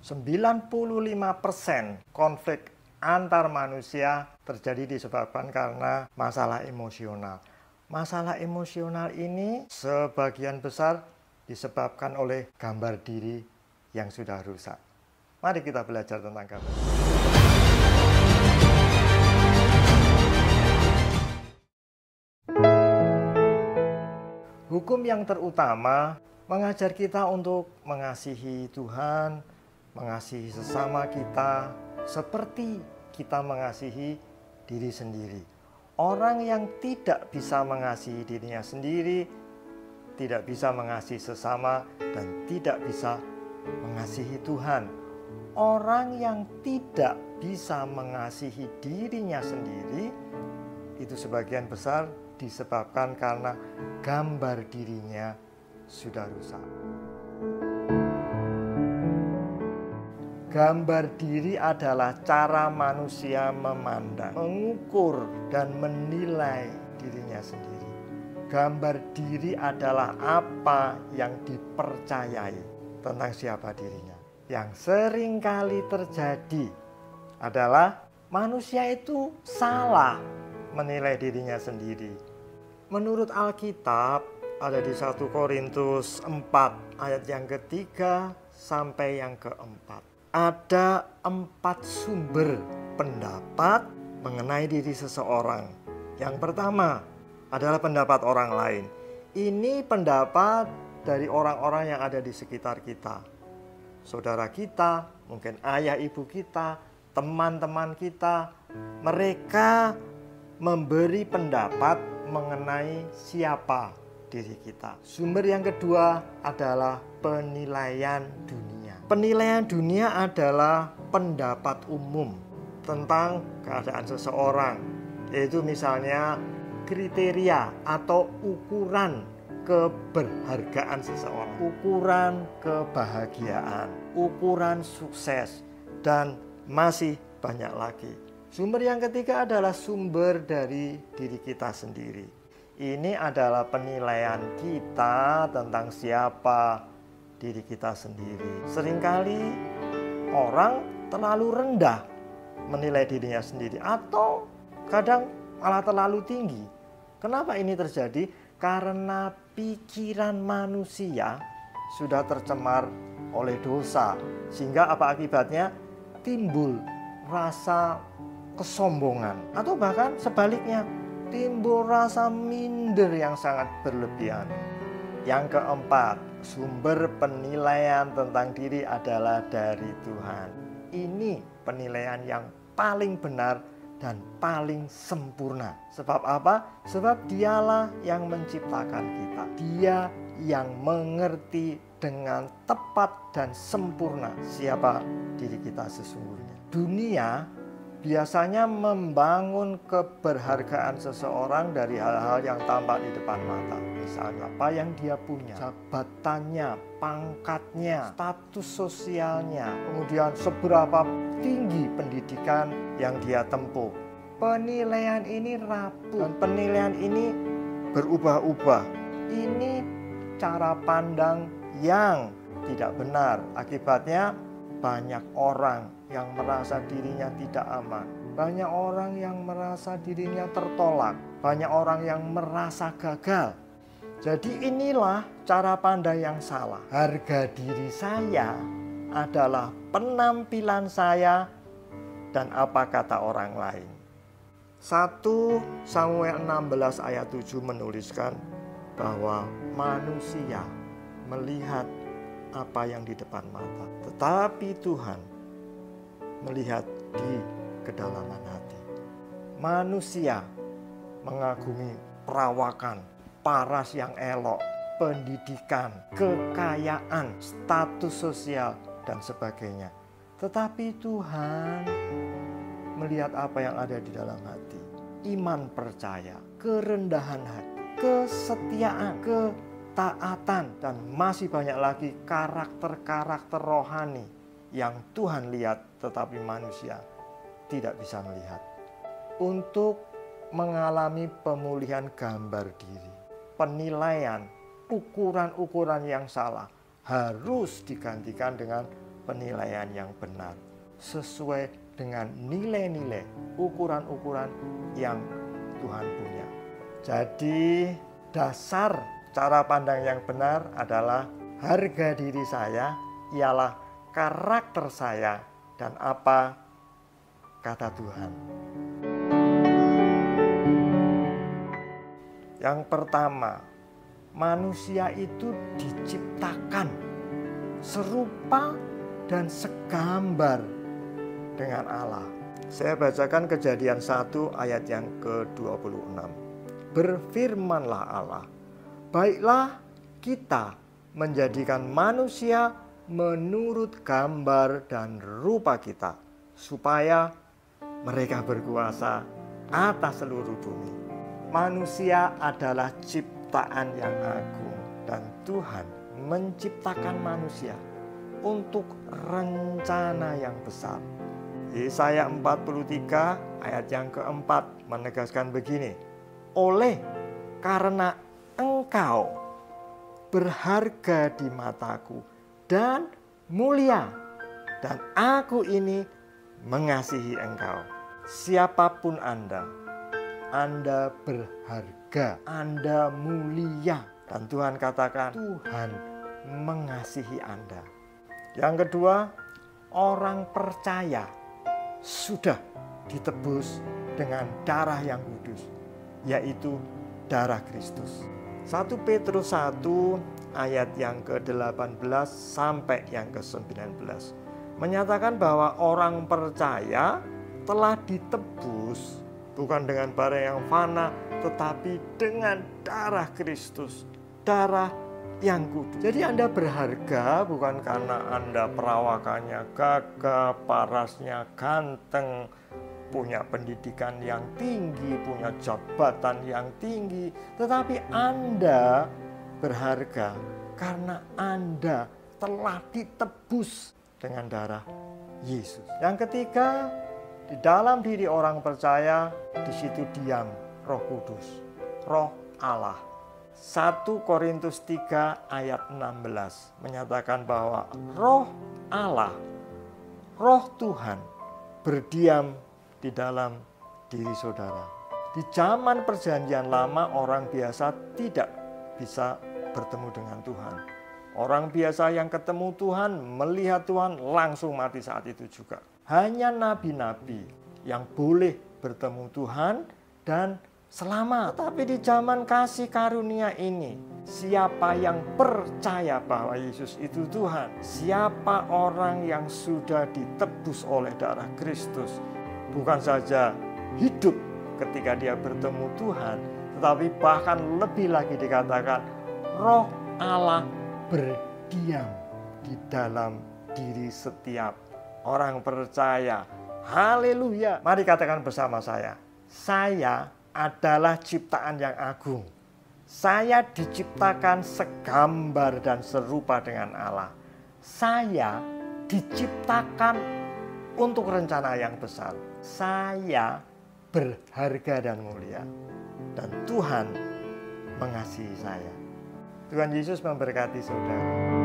95% konflik antar manusia terjadi disebabkan karena masalah emosional. Masalah emosional ini sebagian besar disebabkan oleh gambar diri yang sudah rusak. Mari kita belajar tentang gambar. Hukum yang terutama mengajar kita untuk mengasihi Tuhan, mengasihi sesama kita, seperti kita mengasihi diri sendiri. Orang yang tidak bisa mengasihi dirinya sendiri, tidak bisa mengasihi sesama, dan tidak bisa mengasihi Tuhan. Orang yang tidak bisa mengasihi dirinya sendiri, itu sebagian besar disebabkan karena gambar dirinya sudah rusak. Gambar diri adalah cara manusia memandang, mengukur, dan menilai dirinya sendiri. Gambar diri adalah apa yang dipercayai tentang siapa dirinya. Yang seringkali terjadi adalah manusia itu salah menilai dirinya sendiri. Menurut Alkitab, ada di 1 Korintus 4 ayat yang ketiga sampai yang keempat. Ada 4 sumber pendapat mengenai diri seseorang. Yang pertama adalah pendapat orang lain. Ini pendapat dari orang-orang yang ada di sekitar kita. Saudara kita, mungkin ayah ibu kita, teman-teman kita. Mereka memberi pendapat mengenai siapa diri kita. Sumber yang kedua adalah penilaian dunia. Penilaian dunia adalah pendapat umum tentang keadaan seseorang, yaitu misalnya kriteria atau ukuran keberhargaan seseorang, ukuran kebahagiaan, ukuran sukses, dan masih banyak lagi. Sumber yang ketiga adalah sumber dari diri kita sendiri. Ini adalah penilaian kita tentang siapa diri kita sendiri. Seringkali orang terlalu rendah menilai dirinya sendiri atau kadang malah terlalu tinggi. Kenapa ini terjadi? Karena pikiran manusia sudah tercemar oleh dosa. Sehingga apa akibatnya? Timbul rasa kesombongan atau bahkan sebaliknya timbul rasa minder yang sangat berlebihan. Yang keempat, sumber penilaian tentang diri adalah dari Tuhan. Ini penilaian yang paling benar dan paling sempurna. Sebab apa? Sebab Dialah yang menciptakan kita. Dia yang mengerti dengan tepat dan sempurna siapa diri kita sesungguhnya. Dunia biasanya membangun keberhargaan seseorang dari hal-hal yang tampak di depan mata. Misalnya apa yang dia punya, jabatannya, pangkatnya, status sosialnya, kemudian seberapa tinggi pendidikan yang dia tempuh. Penilaian ini rapuh dan penilaian ini berubah-ubah. Ini cara pandang yang tidak benar. Akibatnya banyak orang yang merasa dirinya tidak aman. Banyak orang yang merasa dirinya tertolak. Banyak orang yang merasa gagal. Jadi inilah cara pandang yang salah. Harga diri saya adalah penampilan saya dan apa kata orang lain. 1 Samuel 16 ayat 7 menuliskan bahwa manusia melihat apa yang di depan mata. Tetapi Tuhan melihat di kedalaman hati. Manusia mengagumi perawakan, paras yang elok, pendidikan, kekayaan, status sosial, dan sebagainya. Tetapi Tuhan melihat apa yang ada di dalam hati. Iman percaya, kerendahan hati, kesetiaan, ketaatan, dan masih banyak lagi karakter-karakter rohani yang Tuhan lihat tetapi manusia tidak bisa melihat. Untuk mengalami pemulihan gambar diri, penilaian, ukuran-ukuran yang salah harus digantikan dengan penilaian yang benar sesuai dengan nilai-nilai, ukuran-ukuran yang Tuhan punya. Jadi dasar cara pandang yang benar adalah harga diri saya ialah karakter saya dan apa kata Tuhan. Yang pertama, manusia itu diciptakan serupa dan segambar dengan Allah. Saya bacakan Kejadian 1 ayat yang ke-26. Berfirmanlah Allah, baiklah kita menjadikan manusia menurut gambar dan rupa kita, supaya mereka berkuasa atas seluruh bumi. Manusia adalah ciptaan yang agung dan Tuhan menciptakan manusia untuk rencana yang besar. Yesaya 43 ayat yang keempat menegaskan begini, oleh karena engkau berharga di mataku dan mulia, dan aku ini mengasihi engkau. Siapapun Anda berharga, Anda mulia. Dan Tuhan katakan, Tuhan mengasihi Anda. Yang kedua, orang percaya sudah ditebus dengan darah yang kudus, yaitu darah Kristus. 1 Petrus 1 ayat yang ke-18 sampai yang ke-19 menyatakan bahwa orang percaya telah ditebus bukan dengan barang yang fana, tetapi dengan darah Kristus, darah yang kudus. Jadi Anda berharga bukan karena Anda perawakannya gagah, parasnya ganteng, punya pendidikan yang tinggi, punya jabatan yang tinggi, tetapi Anda berharga karena Anda telah ditebus dengan darah Yesus. Yang ketiga, di dalam diri orang percaya, di situ diam Roh Kudus, Roh Allah. 1 Korintus 3 ayat 16 menyatakan bahwa Roh Allah, Roh Tuhan berdiam di dalam diri saudara. Di zaman perjanjian lama orang biasa tidak bisa bertemu dengan Tuhan. Orang biasa yang ketemu Tuhan, melihat Tuhan langsung mati saat itu juga. Hanya nabi-nabi yang boleh bertemu Tuhan dan selamat. Tapi di zaman kasih karunia ini, siapa yang percaya bahwa Yesus itu Tuhan, siapa orang yang sudah ditebus oleh darah Kristus, bukan saja hidup ketika dia bertemu Tuhan, tetapi bahkan lebih lagi dikatakan Roh Allah berdiam di dalam diri setiap orang percaya. Haleluya. Mari katakan bersama saya adalah ciptaan yang agung. Saya diciptakan segambar dan serupa dengan Allah. Saya diciptakan untuk rencana yang besar. Saya berharga dan mulia. Dan Tuhan mengasihi saya. Tuhan Yesus memberkati saudara.